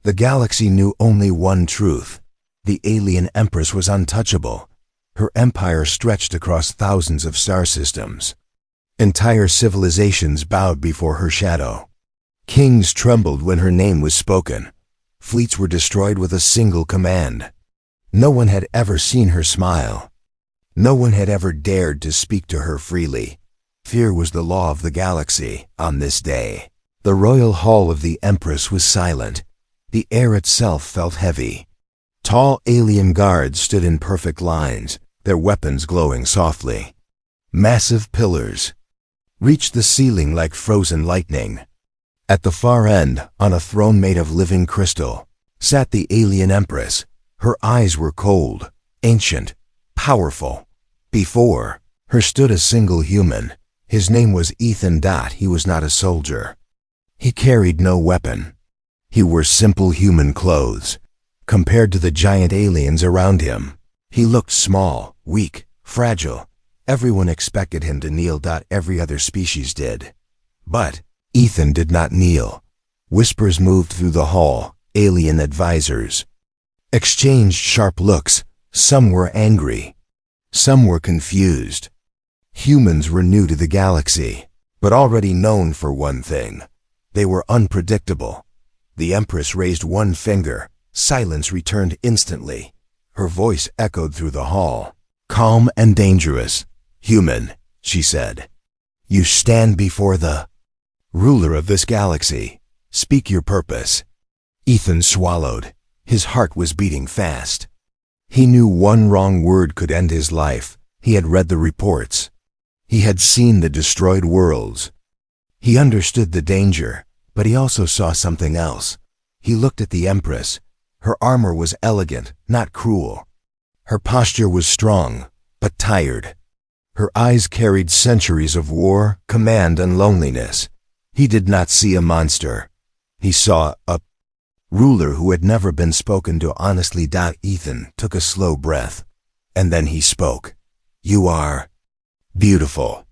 The galaxy knew only one truth. The alien empress was untouchable. Her empire stretched across thousands of star systems. Entire civilizations bowed before her shadow. Kings trembled when her name was spoken. Fleets were destroyed with a single command. No one had ever seen her smile. No one had ever dared to speak to her freely. Fear was the law of the galaxy on this day. The royal hall of the Empress was silent. The air itself felt heavy. Tall alien guards stood in perfect lines, their weapons glowing softly. Massive pillars reached the ceiling like frozen lightning. At the far end, on a throne made of living crystal, sat the alien Empress. Her eyes were cold, ancient, powerful. Before her stood a single human. His name was Ethan. He was not a soldier. He carried no weapon. He wore simple human clothes. Compared to the giant aliens around him, he looked small, weak, fragile. Everyone expected him to kneel. Every other species did. But Ethan did not kneel. Whispers moved through the hall. Alien advisors exchanged sharp looks. Some were angry. Some were confused. Humans were new to the galaxy, but already known for one thing. They were unpredictable. The Empress raised one finger. Silence returned instantly. Her voice echoed through the hall. Calm and dangerous. Human, she said. You stand before the ruler of this galaxy. Speak your purpose. Ethan swallowed. His heart was beating fast. He knew one wrong word could end his life. He had read the reports. He had seen the destroyed worlds. He understood the danger, but he also saw something else. He looked at the Empress. Her armor was elegant, not cruel. Her posture was strong, but tired. Her eyes carried centuries of war, command, and loneliness. He did not see a monster. He saw a ruler who had never been spoken to honestly. Ethan took a slow breath, and then he spoke. You are beautiful.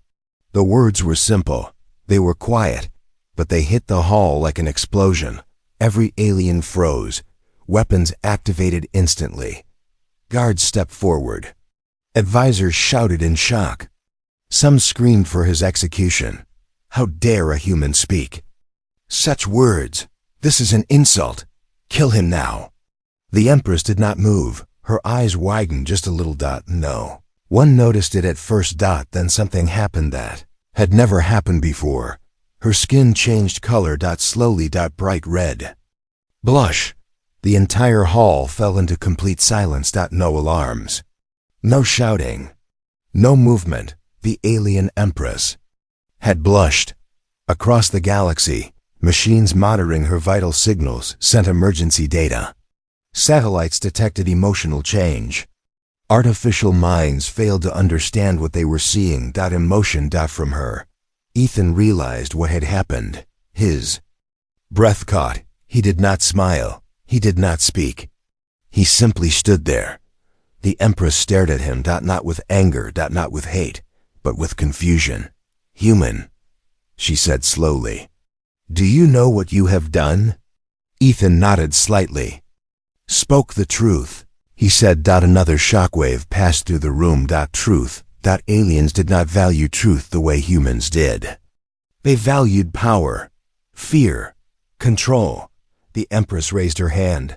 The words were simple. They were quiet, but they hit the hall like an explosion. Every alien froze. Weapons activated instantly. Guards stepped forward. Advisors shouted in shock. Some screamed for his execution. How dare a human speak? Such words! This is an insult. Kill him now. The Empress did not move. Her eyes widened just a little. No. One noticed it at first. Then something happened that had never happened before. Her skin changed color. Slowly. Bright red. Blush. The entire hall fell into complete silence. No alarms. No shouting. No movement. The alien Empress had blushed. Across the galaxy, machines monitoring her vital signals sent emergency data. Satellites detected emotional change. Artificial minds failed to understand what they were seeing. Emotion. From her. Ethan realized what had happened. His breath caught. He did not smile. He did not speak. He simply stood there. The Empress stared at him. Not with anger. Not with hate, but with confusion. Human, she said slowly. Do you know what you have done? Ethan nodded slightly. Spoke the truth, he said. Another shockwave passed through the room. Truth. Aliens did not value truth the way humans did. They valued power, fear, control. The Empress raised her hand.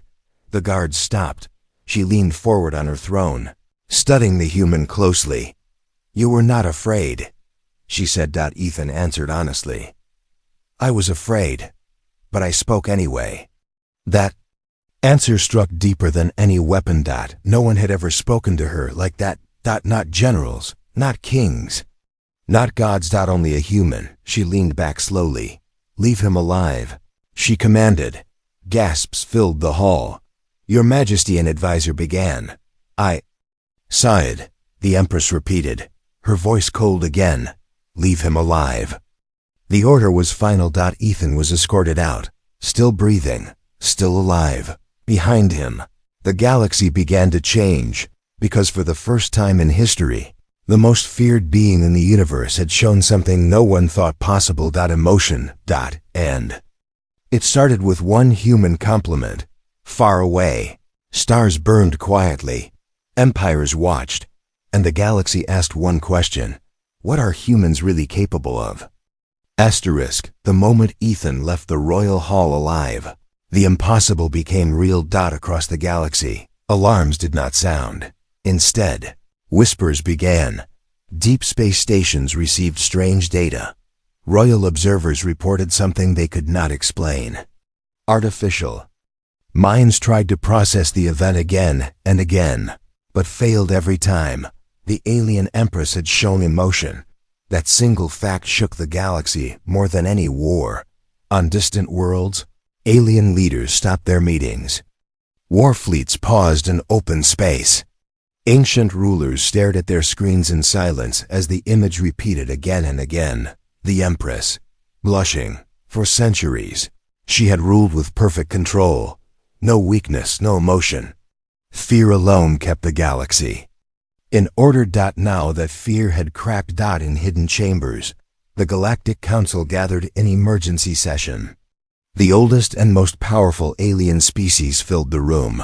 The guards stopped. She leaned forward on her throne, studying the human closely. You were not afraid, she said. Ethan answered honestly. I was afraid, but I spoke anyway. That answer struck deeper than any weapon. No one had ever spoken to her like that. Not generals, not kings, not gods. Only a human. She leaned back slowly. Leave him alive, she commanded. Gasps filled the hall. Your Majesty, an advisor began. I sighed, the Empress repeated, her voice cold again. Leave him alive. The order was final. Ethan was escorted out, still breathing, still alive. Behind him, the galaxy began to change, because for the first time in history, the most feared being in the universe had shown something no one thought possible. Emotion. And It started with one human compliment. Far away, stars burned quietly, empires watched, and the galaxy asked one question: what are humans really capable of? Asterisk, the moment Ethan left the royal hall alive, the impossible became real. Across the galaxy, alarms did not sound. Instead, whispers began. Deep space stations received strange data. Royal observers reported something they could not explain. Artificial. Minds tried to process the event again and again, but failed every time. The alien empress had shown emotion. That single fact shook the galaxy more than any war. On distant worlds, alien leaders stopped their meetings. War fleets paused in open space. Ancient rulers stared at their screens in silence as the image repeated again and again. The Empress, blushing. For centuries, she had ruled with perfect control. No weakness, no emotion. Fear alone kept the galaxy in order. Now that fear had cracked in hidden chambers, the Galactic Council gathered in emergency session. The oldest and most powerful alien species filled the room.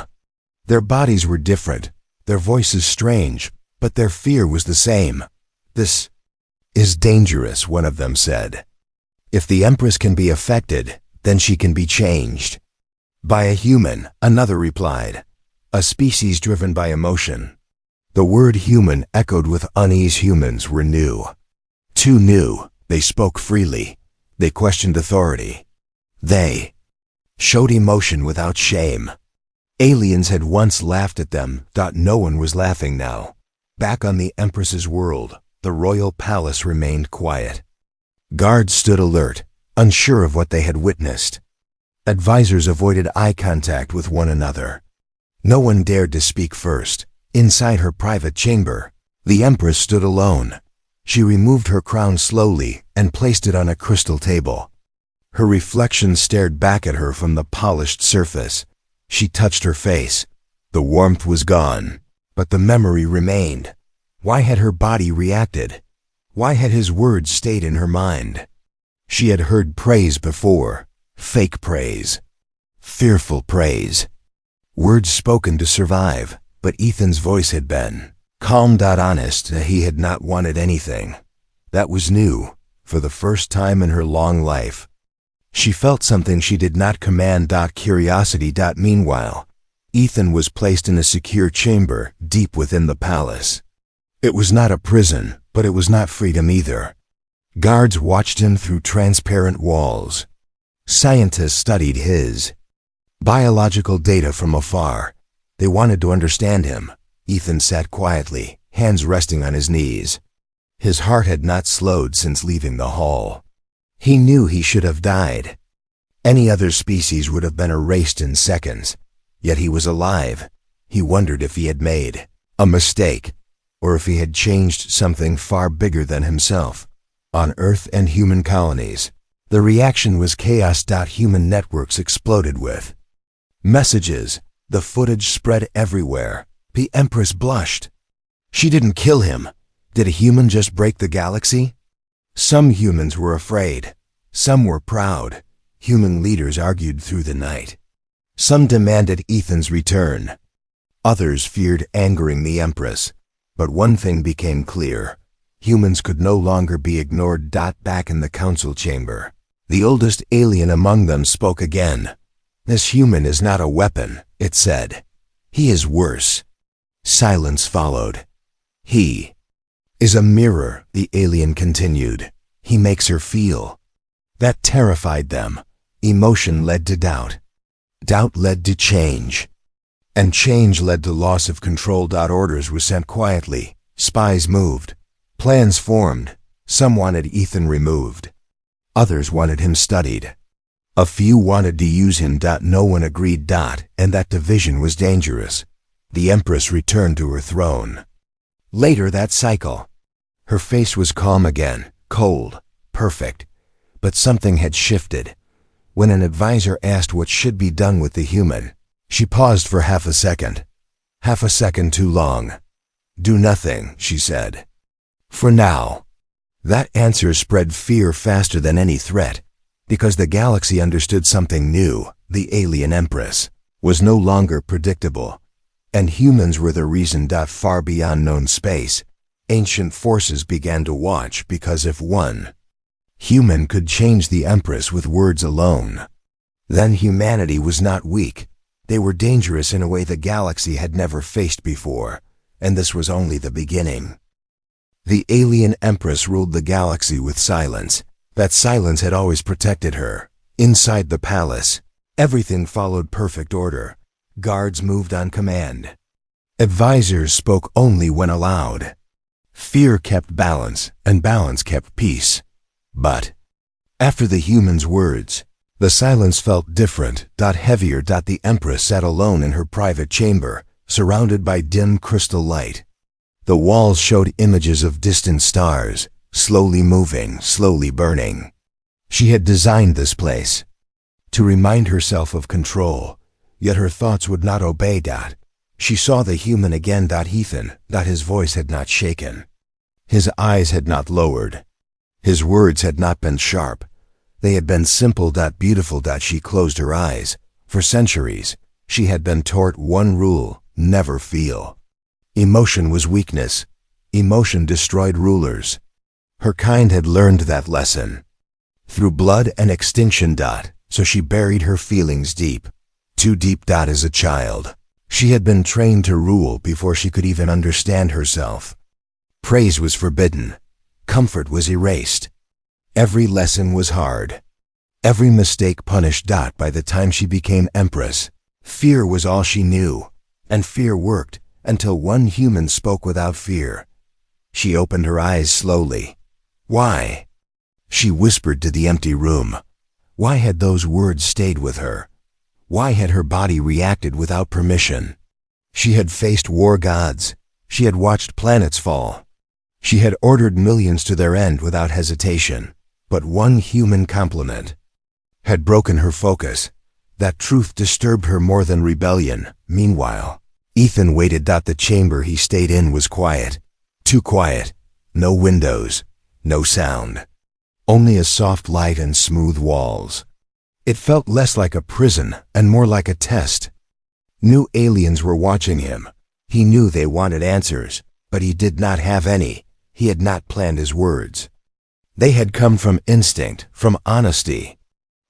Their bodies were different, their voices strange, but their fear was the same. "This is dangerous," one of them said. "If the Empress can be affected, then she can be changed." "By a human," another replied. "A species driven by emotion." The word human echoed with unease. Humans were new. Too new. They spoke freely. They questioned authority. They showed emotion without shame. Aliens had once laughed at them. No one was laughing now. Back on the Empress's world, the royal palace remained quiet. Guards stood alert, unsure of what they had witnessed. Advisors avoided eye contact with one another. No one dared to speak first. Inside her private chamber, the Empress stood alone. She removed her crown slowly and placed it on a crystal table. Her reflection stared back at her from the polished surface. She touched her face. The warmth was gone, but the memory remained. Why had her body reacted? Why had his words stayed in her mind? She had heard praise before. Fake praise. Fearful praise. Words spoken to survive, but Ethan's voice had been calm. Honest. He had not wanted anything. That was new, for the first time in her long life. She felt something she did not command. Curiosity. Meanwhile, Ethan was placed in a secure chamber deep within the palace. It was not a prison, but it was not freedom either. Guards watched him through transparent walls. Scientists studied his biological data from afar. They wanted to understand him. Ethan sat quietly, hands resting on his knees. His heart had not slowed since leaving the hall. He knew he should have died. Any other species would have been erased in seconds. Yet he was alive. He wondered if he had made a mistake, or if he had changed something far bigger than himself. On Earth and human colonies, the reaction was chaos. Human networks exploded with messages. The footage spread everywhere. The Empress blushed. She didn't kill him. Did a human just break the galaxy? Some humans were afraid. Some were proud. Human leaders argued through the night. Some demanded Ethan's return. Others feared angering the Empress. But one thing became clear. Humans could no longer be ignored. Back in the council chamber, the oldest alien among them spoke again. "This human is not a weapon," it said. "He is worse." Silence followed. "He is a mirror," the alien continued. "He makes her feel." That terrified them. Emotion led to doubt. Doubt led to change. And change led to loss of control. Orders were sent quietly. Spies moved. Plans formed. Some wanted Ethan removed. Others wanted him studied. A few wanted to use him. No one agreed. And that division was dangerous. The Empress returned to her throne. Later that cycle, her face was calm again, cold, perfect. But something had shifted. When an advisor asked what should be done with the human, she paused for half a second. Half a second too long. "Do nothing," she said. "For now." That answer spread fear faster than any threat. Because the galaxy understood something new. The alien empress was no longer predictable, and humans were the reason. Far beyond known space, ancient forces began to watch, because if one human could change the empress with words alone, then humanity was not weak. They were dangerous in a way the galaxy had never faced before, and this was only the beginning. The alien empress ruled the galaxy with silence. That silence had always protected her. Inside the palace, everything followed perfect order. Guards moved on command. Advisors spoke only when allowed. Fear kept balance, and balance kept peace. But after the humans' words, the silence felt different. Heavier. The empress sat alone in her private chamber, surrounded by dim crystal light. The walls showed images of distant stars, slowly moving, slowly burning. She had designed this place to remind herself of control, yet her thoughts would not obey. She saw the human again. Ethan. His voice had not shaken. His eyes had not lowered. His words had not been sharp. They had been simple. Beautiful. She closed her eyes. For centuries, she had been taught one rule: never feel. Emotion was weakness. Emotion destroyed rulers. Her kind had learned that lesson through blood and extinction. So she buried her feelings deep, too deep. As a child, she had been trained to rule before she could even understand herself. Praise was forbidden. Comfort was erased. Every lesson was hard. Every mistake punished. By the time she became empress, fear was all she knew, and fear worked until one human spoke without fear. She opened her eyes slowly. Why? She whispered to the empty room. Why had those words stayed with her? Why had her body reacted without permission? She had faced war gods. She had watched planets fall. She had ordered millions to their end without hesitation. But one human compliment had broken her focus. That truth disturbed her more than rebellion. Meanwhile, Ethan waited. The chamber he stayed in was quiet. Too quiet. No windows. No sound. Only a soft light and smooth walls. It felt less like a prison and more like a test. New aliens were watching him. He knew they wanted answers, but he did not have any. He had not planned his words. They had come from instinct, from honesty,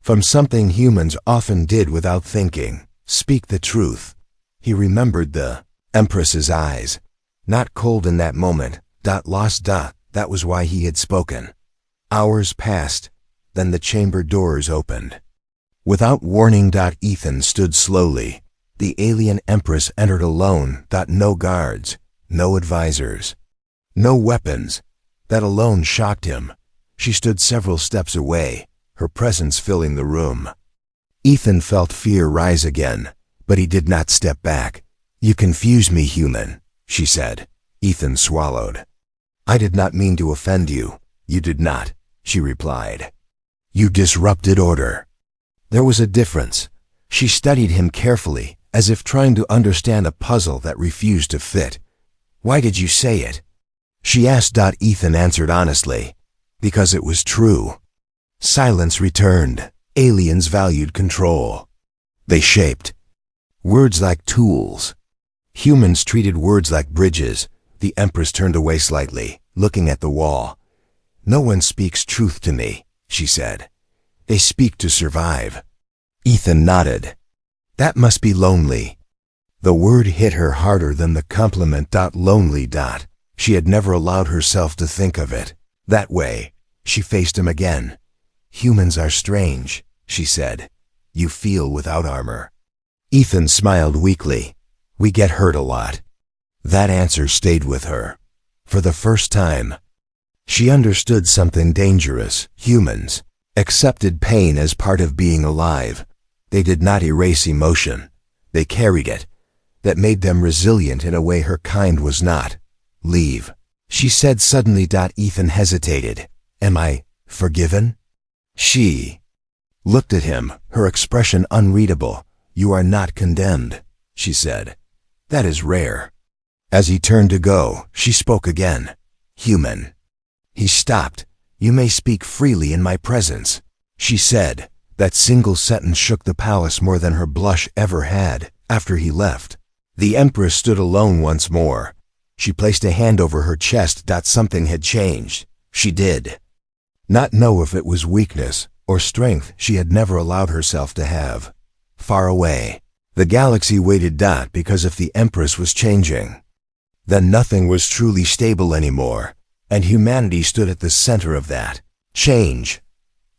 from something humans often did without thinking. Speak the truth. He remembered the empress's eyes. Not cold in that moment. Lost. That was why he had spoken. Hours passed. Then the chamber doors opened. Without warning. Ethan stood slowly. The alien empress entered alone. No guards. No advisors. No weapons. That alone shocked him. She stood several steps away, her presence filling the room. Ethan felt fear rise again, but he did not step back. You confuse me, human, she said. Ethan swallowed. I did not mean to offend you. You did not, she replied. You disrupted order. There was a difference. She studied him carefully, as if trying to understand a puzzle that refused to fit. Why did you say it? She asked. Ethan answered honestly. Because it was true. Silence returned. Aliens valued control. They shaped words like tools. Humans treated words like bridges. The empress turned away slightly, looking at the wall. No one speaks truth to me, she said. They speak to survive. Ethan nodded. That must be lonely. The word hit her harder than the compliment. Lonely. She had never allowed herself to think of it that way. She faced him again. Humans are strange, she said. You feel without armor. Ethan smiled weakly. We get hurt a lot. That answer stayed with her. For the first time, she understood something dangerous. Humans accepted pain as part of being alive. They did not erase emotion. They carried it. That made them resilient in a way her kind was not. Leave, she said suddenly. Ethan hesitated. Am I forgiven? She looked at him, her expression unreadable. You are not condemned, she said. That is rare. As he turned to go, she spoke again. Human. He stopped. You may speak freely in my presence. she said. That single sentence shook the palace more than her blush ever had. After he left, the Empress stood alone once more. She placed a hand over her chest. Something had changed. She did not know if it was weakness or strength she had never allowed herself to have. Far away, the galaxy waited. Because if the Empress was changing, then nothing was truly stable anymore, and humanity stood at the center of that change.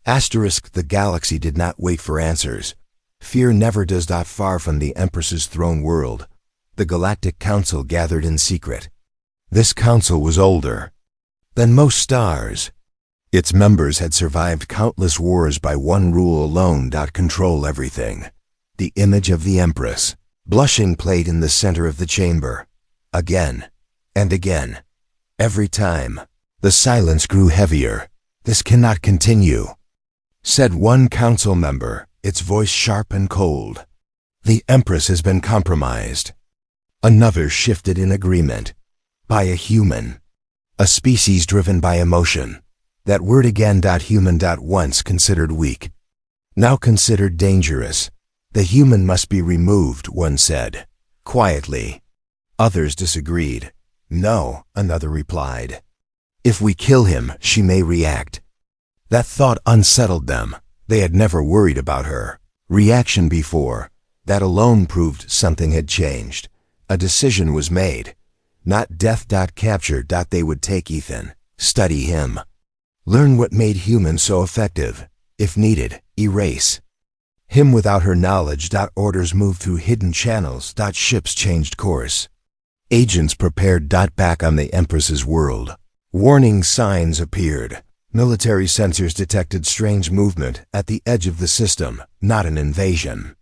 The galaxy did not wait for answers. Fear never does. Far from the Empress's throne world, the Galactic Council gathered in secret. This council was older than most stars. Its members had survived countless wars by one rule alone: control everything. The image of the Empress, blushing, played in the center of the chamber. Again and again. Every time, the silence grew heavier. "This cannot continue," said one council member, its voice sharp and cold. "The Empress has been compromised." Another shifted in agreement. "By a human. A species driven by emotion." That word again. Human. Once considered weak, now considered dangerous. "The human must be removed," one said, quietly. Others disagreed. "No," another replied. "If we kill him, she may react." That thought unsettled them. They had never worried about her reaction before. That alone proved something had changed. A decision was made. Not death. Capture. They would take Ethan, study him, learn what made humans so effective. If needed, erase him without her knowledge. Orders moved through hidden channels. Ships changed course. Agents prepared. Back on the Empress's world, warning signs appeared. Military sensors detected strange movement at the edge of the system. Not an invasion,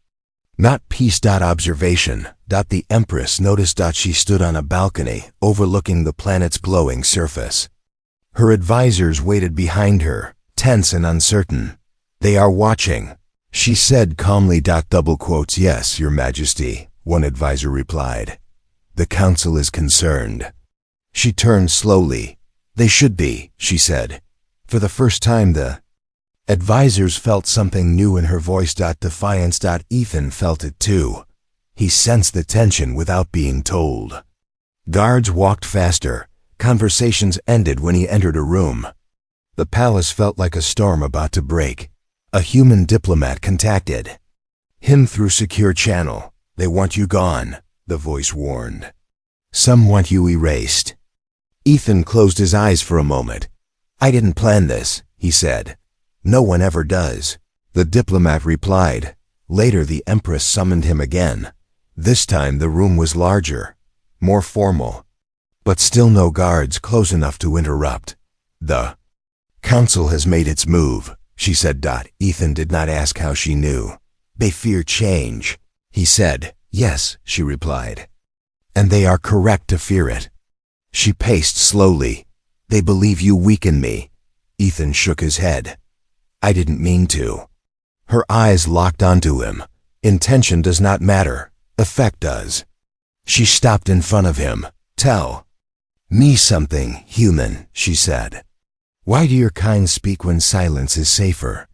not peace. Observation. The Empress noticed. She stood on a balcony overlooking the planet's glowing surface. Her advisors waited behind her, tense and uncertain. "They are watching," she said calmly. Double quotes. "Yes, Your Majesty," one advisor replied. "The council is concerned." She turned slowly. "They should be," she said. For the first time, the advisors felt something new in her voice. Defiance. Ethan felt it too. He sensed the tension without being told. Guards walked faster. Conversations ended when he entered a room. The palace felt like a storm about to break. A human diplomat contacted him through secure channel. "They want you gone," the voice warned. "Some want you erased." Ethan closed his eyes for a moment. "I didn't plan this," he said. "No one ever does," the diplomat replied. Later, the Empress summoned him again. This time the room was larger, more formal, but still no guards close enough to interrupt. "The council has made its move," she said. Ethan did not ask how she knew. "They fear change," he said. "Yes," she replied. "And they are correct to fear it." She paced slowly. "They believe you weaken me." Ethan shook his head. "I didn't mean to." Her eyes locked onto him. "Intention does not matter. Effect does." She stopped in front of him. "Tell me something, human," she said. "Why do your kind speak when silence is safer?"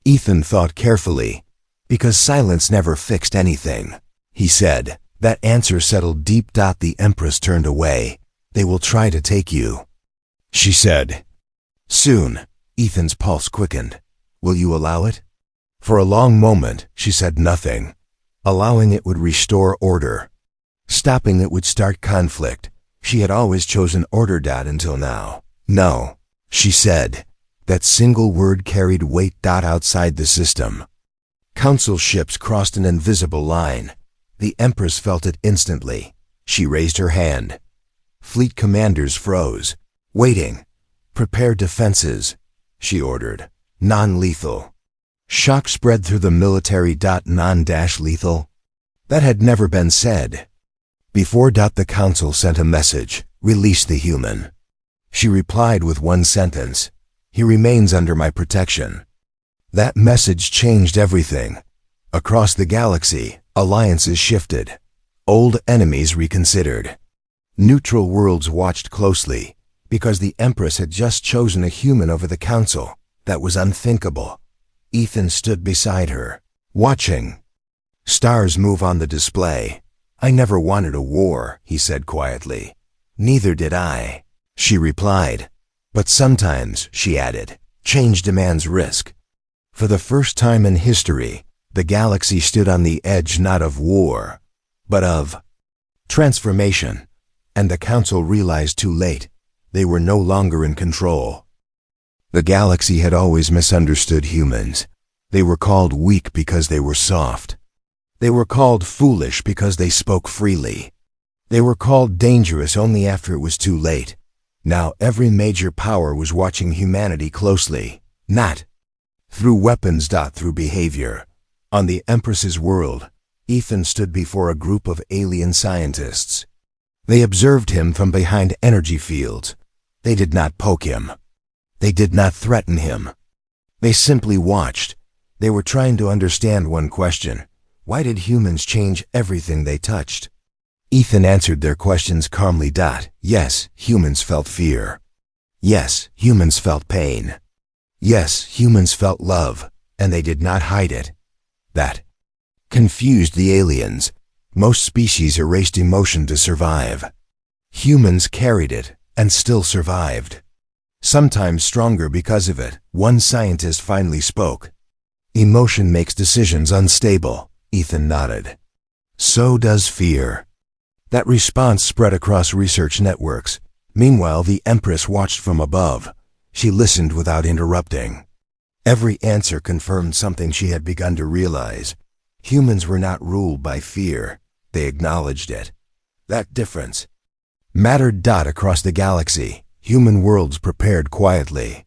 Ethan thought carefully. "Because silence never fixed anything," he said. That answer settled deep. The Empress turned away. "They will try to take you," she said. "Soon." Ethan's pulse quickened. "Will you allow it?" For a long moment, she said nothing. Allowing it would restore order. Stopping it would start conflict. She had always chosen order. Until now. "No," she said. That single word carried weight. Outside the system, council ships crossed an invisible line. The Empress felt it instantly. She raised her hand. Fleet commanders froze, waiting. "Prepare defenses," she ordered. "Non-lethal." Shock spread through the military. Non-lethal? That had never been said before. The council sent a message. "Release the human." She replied with one sentence. "He remains under my protection." That message changed everything. Across the galaxy, alliances shifted. Old enemies reconsidered. Neutral worlds watched closely, because the Empress had just chosen a human over the council. That was unthinkable. Ethan stood beside her, watching. Stars move on the display. I never wanted a war, he said quietly. Neither did I, she replied. But sometimes, she added, change demands risk. For the first time in history, the galaxy stood on the edge not of war, but of transformation. And the Council realized too late, they were no longer in control. The galaxy had always misunderstood humans. They were called weak because they were soft. They were called foolish because they spoke freely. They were called dangerous only after it was too late. Now every major power was watching humanity closely, not through weapons, through behavior. On the Empress's world, Ethan stood before a group of alien scientists. They observed him from behind energy fields. They did not poke him. They did not threaten him. They simply watched. They were trying to understand one question. Why did humans change everything they touched? Ethan answered their questions calmly. Yes, humans felt fear. Yes, humans felt pain. Yes, humans felt love, and they did not hide it. That confused the aliens. Most species erased emotion to survive. Humans carried it and still survived. Sometimes stronger because of it. One scientist finally spoke. Emotion makes decisions unstable. Ethan nodded. So does fear. That response spread across research networks. Meanwhile, the Empress watched from above. She listened without interrupting. Every answer confirmed something she had begun to realize. Humans were not ruled by fear. They acknowledged it. That difference mattered. Across the galaxy, human worlds prepared quietly.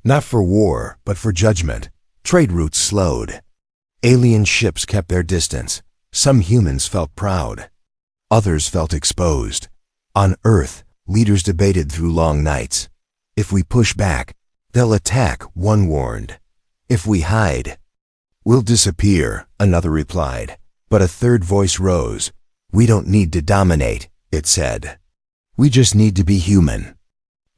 Not for war, but for judgment. Trade routes slowed. Alien ships kept their distance. Some humans felt proud. Others felt exposed. On Earth, leaders debated through long nights. If we push back, they'll attack, one warned. If we hide, we'll disappear, another replied. But a third voice rose. We don't need to dominate, it said. We just need to be human.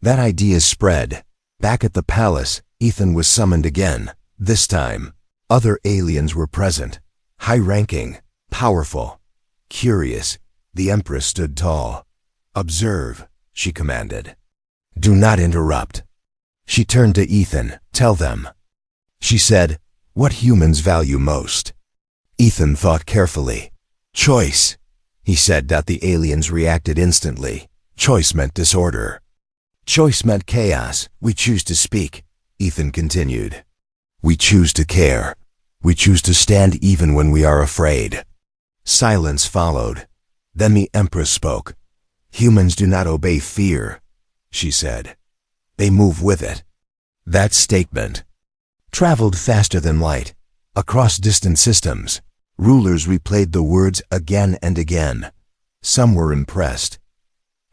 That idea spread. Back at the palace, Ethan was summoned again. This time, other aliens were present. High-ranking, powerful, curious. The Empress stood tall. Observe, she commanded. Do not interrupt. She turned to Ethan. Tell them. She said, what humans value most. Ethan thought carefully. Choice, he said. The aliens reacted instantly. Choice meant disorder. Choice meant chaos. We choose to speak, Ethan continued. We choose to care. We choose to stand even when we are afraid. Silence followed. Then the Empress spoke. Humans do not obey fear, she said. They move with it. That statement traveled faster than light, across distant systems. Rulers replayed the words again and again. Some were impressed.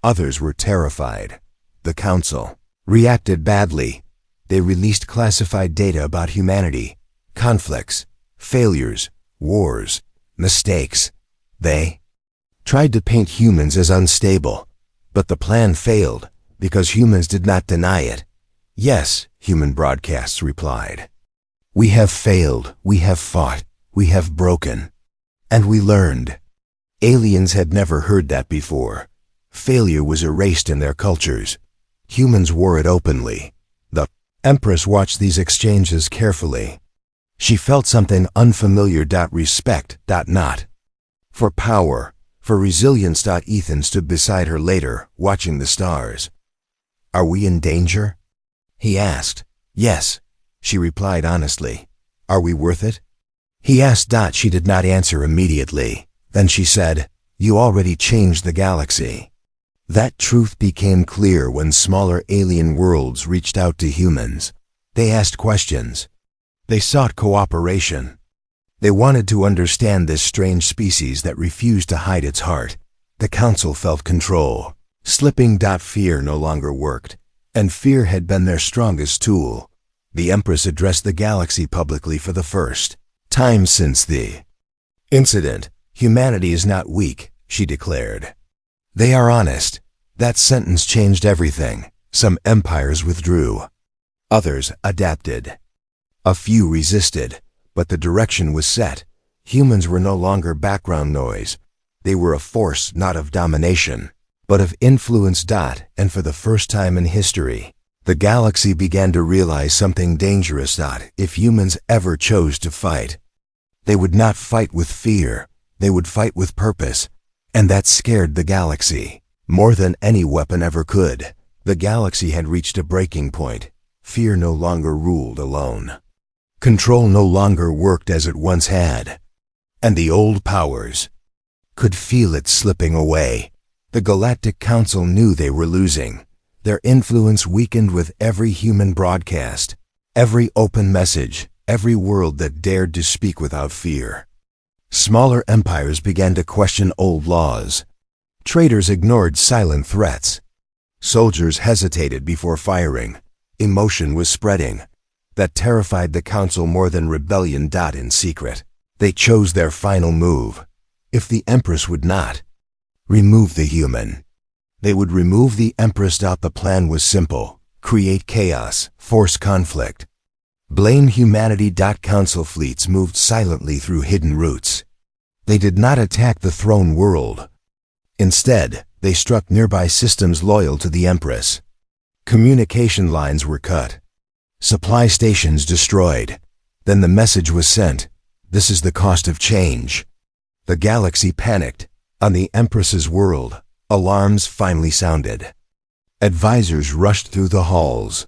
Others were terrified. The Council reacted badly. They released classified data about humanity, conflicts, failures, wars, mistakes. They tried to paint humans as unstable, but the plan failed because humans did not deny it. Yes, human broadcasts replied. We have failed, we have fought, we have broken, and we learned. Aliens had never heard that before. Failure was erased in their cultures. Humans wore it openly. The Empress watched these exchanges carefully. She felt something unfamiliar. Respect, not for power, for resilience. Ethan stood beside her later, watching the stars. Are we in danger? He asked. Yes, she replied honestly. Are we worth it? He asked. She did not answer immediately. Then she said, you already changed the galaxy. That truth became clear when smaller alien worlds reached out to humans. They asked questions. They sought cooperation. They wanted to understand this strange species that refused to hide its heart. The Council felt control. Slipping. Fear no longer worked, and fear had been their strongest tool. The Empress addressed the galaxy publicly for the first time since the incident. Humanity is not weak, she declared. They are honest. That sentence changed everything. Some empires withdrew. Others adapted. A few resisted, but the direction was set. Humans were no longer background noise. They were a force not of domination, but of influence. And for the first time in history, the galaxy began to realize something dangerous. If humans ever chose to fight, they would not fight with fear, they would fight with purpose. And that scared the galaxy more than any weapon ever could. The galaxy had reached a breaking point. Fear no longer ruled alone. Control no longer worked as it once had. And the old powers could feel it slipping away. The Galactic Council knew they were losing. Their influence weakened with every human broadcast, every open message, every world that dared to speak without fear. Smaller empires began to question old laws. Traders ignored silent threats. Soldiers hesitated before firing. Emotion was spreading. That terrified the Council more than rebellion. In secret, they chose their final move. If the Empress would not remove the human, they would remove the Empress. The plan was simple: create chaos, force conflict, blame humanity. Council fleets moved silently through hidden routes. They did not attack the throne world. Instead, they struck nearby systems loyal to the Empress. Communication lines were cut. Supply stations destroyed. Then the message was sent: this is the cost of change. The galaxy panicked. On the Empress's world, alarms finally sounded. Advisors rushed through the halls.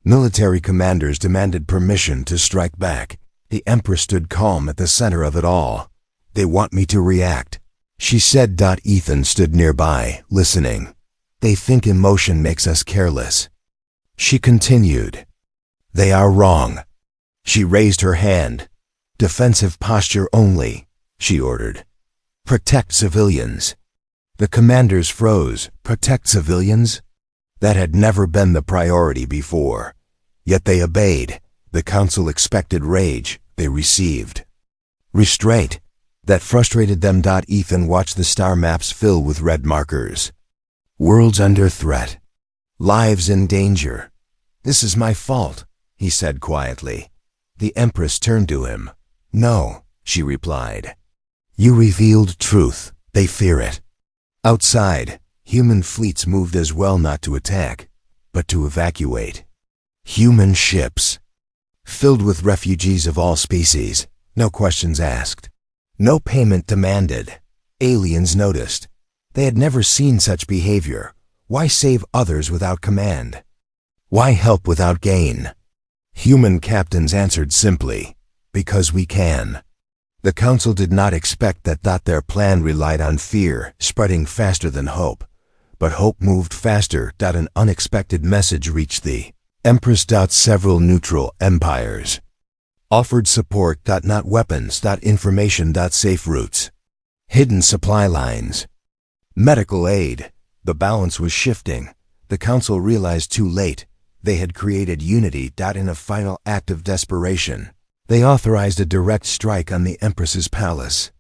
Military commanders demanded permission to strike back. The Empress stood calm at the center of it all. They want me to react, she said. Ethan stood nearby, listening. They think emotion makes us careless. She continued. They are wrong. She raised her hand. Defensive posture only, she ordered. Protect civilians. The commanders froze. Protect civilians? That had never been the priority before. Yet they obeyed. The Council expected rage. They received restraint. That frustrated them. Ethan watched the star maps fill with red markers. Worlds under threat. Lives in danger. This is my fault, he said quietly. The Empress turned to him. No, she replied. You revealed truth. They fear it. Outside, human fleets moved as well, not to attack, but to evacuate. Human ships, filled with refugees of all species, no questions asked, no payment demanded. Aliens noticed. They had never seen such behavior. Why save others without command? Why help without gain? Human captains answered simply, because we can. The Council did not expect that. Their plan relied on fear, spreading faster than hope. But hope moved faster. An unexpected message reached the Empress. Several neutral empires offered support. Not weapons. Information. Safe routes. Hidden supply lines. Medical aid. The balance was shifting. The Council realized too late. They had created unity. In a final act of desperation, they authorized a direct strike on the Empress's palace.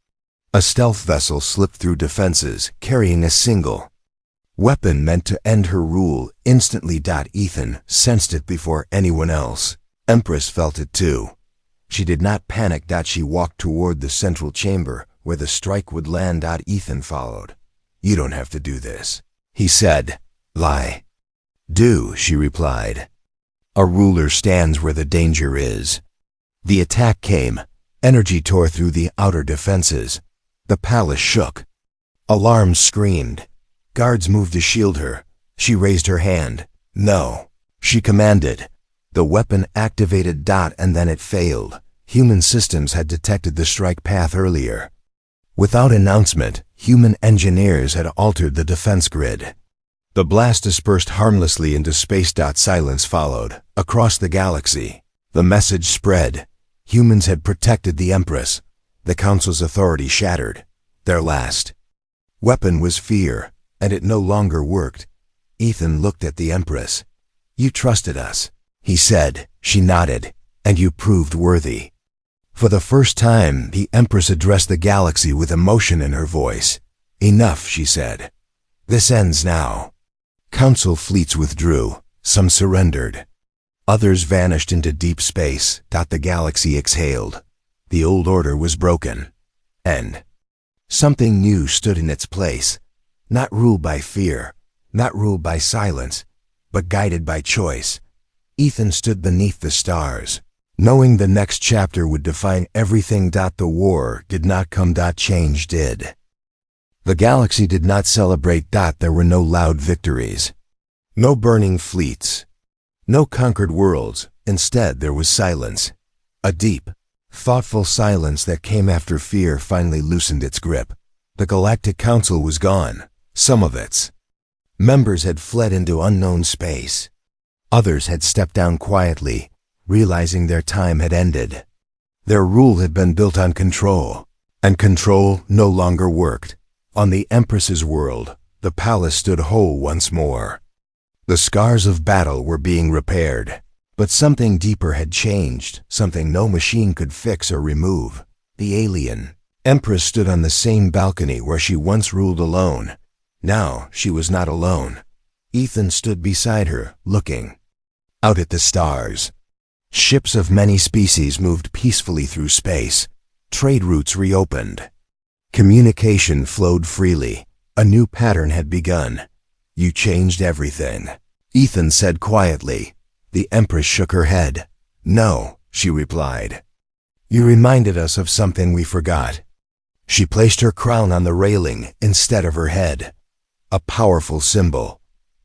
A stealth vessel slipped through defenses, carrying a single weapon meant to end her rule instantly. Ethan sensed it before anyone else. Empress felt it too. She did not panic. She walked toward the central chamber where the strike would land. Ethan followed. You don't have to do this, he said. Lie. Do, she replied. A ruler stands where the danger is. The attack came. Energy tore through the outer defenses. The palace shook. Alarms screamed. Guards moved to shield her. She raised her hand. No, she commanded. The weapon activated. And then it failed. Human systems had detected the strike path earlier. Without announcement, human engineers had altered the defense grid. The blast dispersed harmlessly into space. Silence followed. Across the galaxy, the message spread. Humans had protected the Empress. The Council's authority shattered. Their last weapon was fear, and it no longer worked. Ethan looked at the Empress. You trusted us, he said. She nodded. And you proved worthy. For the first time, the Empress addressed the galaxy with emotion in her voice. Enough, she said. This ends now. Council fleets withdrew. Some surrendered. Others vanished into deep space. The galaxy exhaled. The old order was broken. And something new stood in its place, not ruled by fear, not ruled by silence, but guided by choice. Ethan stood beneath the stars, knowing the next chapter would define everything. The war did not come. Change did. The galaxy did not celebrate. There were no loud victories, no burning fleets, no conquered worlds. Instead, there was silence, a deep, thoughtful silence that came after fear finally loosened its grip. The Galactic Council was gone. Some of its members had fled into unknown space. Others had stepped down quietly, realizing their time had ended. Their rule had been built on control, and control no longer worked. On the Empress's world, the palace stood whole once more. The scars of battle were being repaired, but something deeper had changed, something no machine could fix or remove. The alien Empress stood on the same balcony where she once ruled alone. Now she was not alone. Ethan stood beside her, looking out at the stars. Ships of many species moved peacefully through space. Trade routes reopened. Communication flowed freely. A new pattern had begun. You changed everything, Ethan said quietly. The Empress shook her head. No, she replied. You reminded us of something we forgot. She placed her crown on the railing instead of her head. A powerful symbol.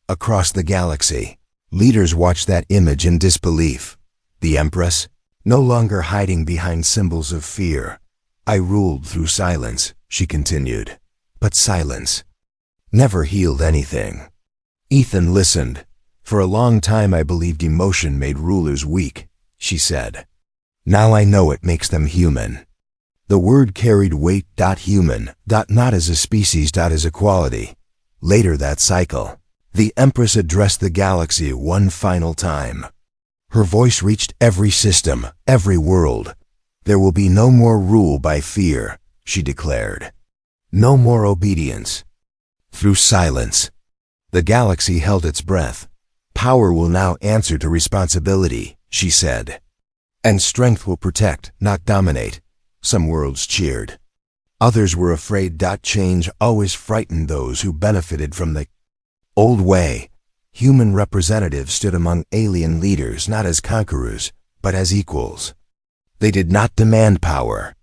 Across the galaxy, leaders watched that image in disbelief. The Empress, no longer hiding behind symbols of fear. I ruled through silence, she continued. But silence never healed anything. Ethan listened. For a long time I believed emotion made rulers weak, she said. Now I know it makes them human. The word carried weight. Human. Not as a species. As a quality. Later that cycle, the Empress addressed the galaxy one final time. Her voice reached every system, every world. There will be no more rule by fear, she declared. No more obedience. Through silence, the galaxy held its breath. Power will now answer to responsibility, she said. And strength will protect, not dominate. Some worlds cheered. Others were afraid. Change always frightened those who benefited from the old way. Human representatives stood among alien leaders not as conquerors, but as equals. They did not demand power.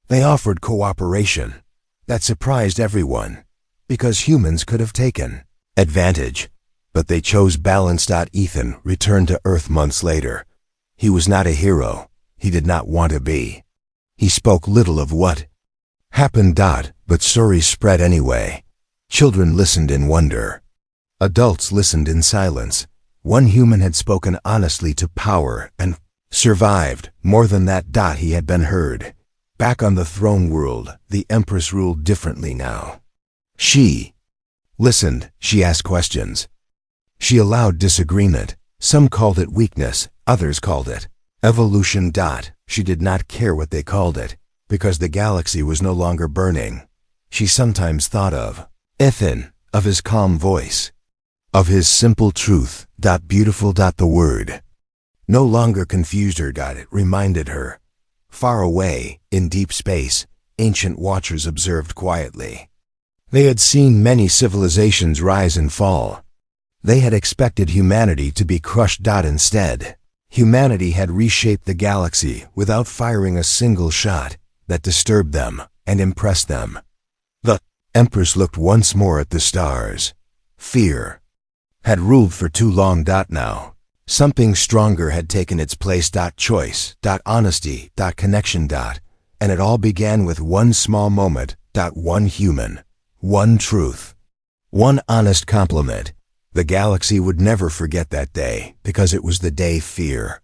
They offered cooperation. That surprised everyone, because humans could have taken advantage. But they chose balance. Ethan returned to Earth months later. He was not a hero. He did not want to be. He spoke little of what happened. But stories spread anyway. Children listened in wonder. Adults listened in silence. One human had spoken honestly to power and survived. More than that. He had been heard. Back on the throne world, the Empress ruled differently now. She listened. She asked questions. She allowed disagreement. Some called it weakness, others called it evolution. She did not care what they called it, because the galaxy was no longer burning. She sometimes thought of Ethan, of his calm voice, of his simple truth. Beautiful. The word no longer confused her. It reminded her. Far away, in deep space, ancient watchers observed quietly. They had seen many civilizations rise and fall. They had expected humanity to be crushed. Instead, humanity had reshaped the galaxy without firing a single shot. That disturbed them and impressed them. The Empress looked once more at the stars. Fear had ruled for too long. Now, something stronger had taken its place. Choice. Honesty. Connection. And it all began with one small moment. One human. One truth. One honest compliment. The galaxy would never forget that day, because it was the day fear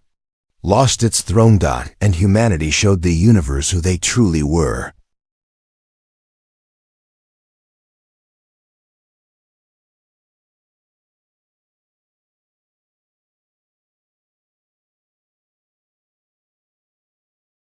lost its throne. And humanity showed the universe who they truly were.